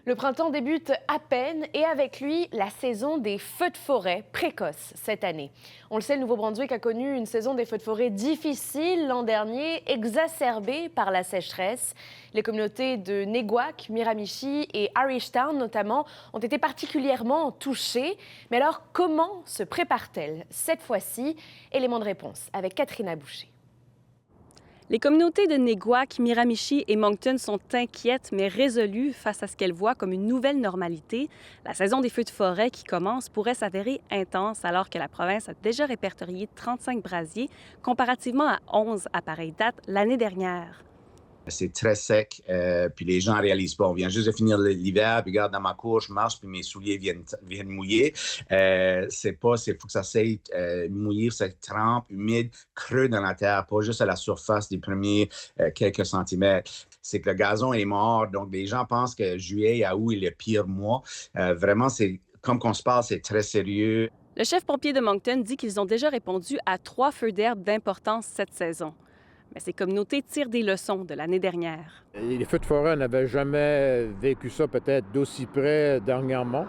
Le printemps débute à peine et avec lui, la saison des feux de forêt précoces cette année. On le sait, le Nouveau-Brunswick a connu une saison des feux de forêt difficile l'an dernier, exacerbée par la sécheresse. Les communautés de Neguac, Miramichi et Irishtown notamment ont été particulièrement touchées. Mais alors, comment se prépare-t-elle cette fois-ci? Élément de réponse avec Katrina Boucher. Les communautés de Neguac, Miramichi et Moncton sont inquiètes mais résolues face à ce qu'elles voient comme une nouvelle normalité. La saison des feux de forêt qui commence pourrait s'avérer intense alors que la province a déjà répertorié 35 brasiers comparativement à 11 à pareille date l'année dernière. C'est très sec, puis les gens ne réalisent pas. On vient juste de finir l'hiver, puis regarde dans ma cour, je marche, puis mes souliers viennent mouiller. Faut que ça s'aille mouiller, ça trempe, humide, creux dans la terre, pas juste à la surface des premiers quelques centimètres. C'est que le gazon est mort, donc les gens pensent que juillet à août est le pire mois. Vraiment, c'est comme qu'on se parle, c'est très sérieux. Le chef pompier de Moncton dit qu'ils ont déjà répondu à 3 feux d'herbe d'importance cette saison. Mais ces communautés tirent des leçons de l'année dernière. Les feux de forêt, on n'avait jamais vécu ça peut-être d'aussi près dernièrement.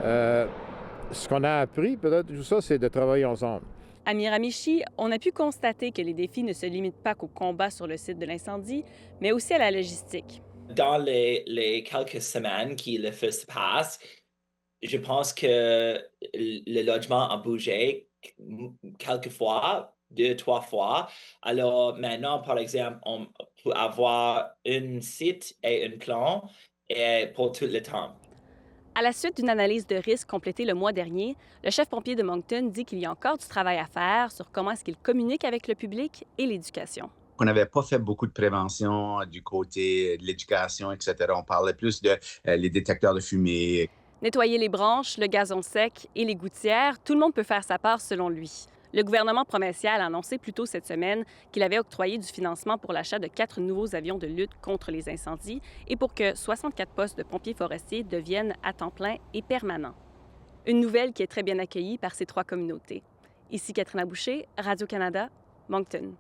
Ce qu'on a appris peut-être tout ça, c'est de travailler ensemble. À Miramichi, on a pu constater que les défis ne se limitent pas qu'au combat sur le site de l'incendie, mais aussi à la logistique. Dans les quelques semaines que le feu se passe, je pense que le logement a bougé quelques fois, 2, 3 fois. Alors maintenant, par exemple, on peut avoir un site et un plan et pour tout le temps. À la suite d'une analyse de risque complétée le mois dernier, le chef pompier de Moncton dit qu'il y a encore du travail à faire sur comment est-ce qu'il communique avec le public et l'éducation. On n'avait pas fait beaucoup de prévention du côté de l'éducation, etc. On parlait plus de les détecteurs de fumée. Nettoyer les branches, le gazon sec et les gouttières, tout le monde peut faire sa part selon lui. Le gouvernement provincial a annoncé plus tôt cette semaine qu'il avait octroyé du financement pour l'achat de 4 nouveaux avions de lutte contre les incendies et pour que 64 postes de pompiers forestiers deviennent à temps plein et permanents. Une nouvelle qui est très bien accueillie par ces 3 communautés. Ici Katrina Boucher, Radio-Canada, Moncton.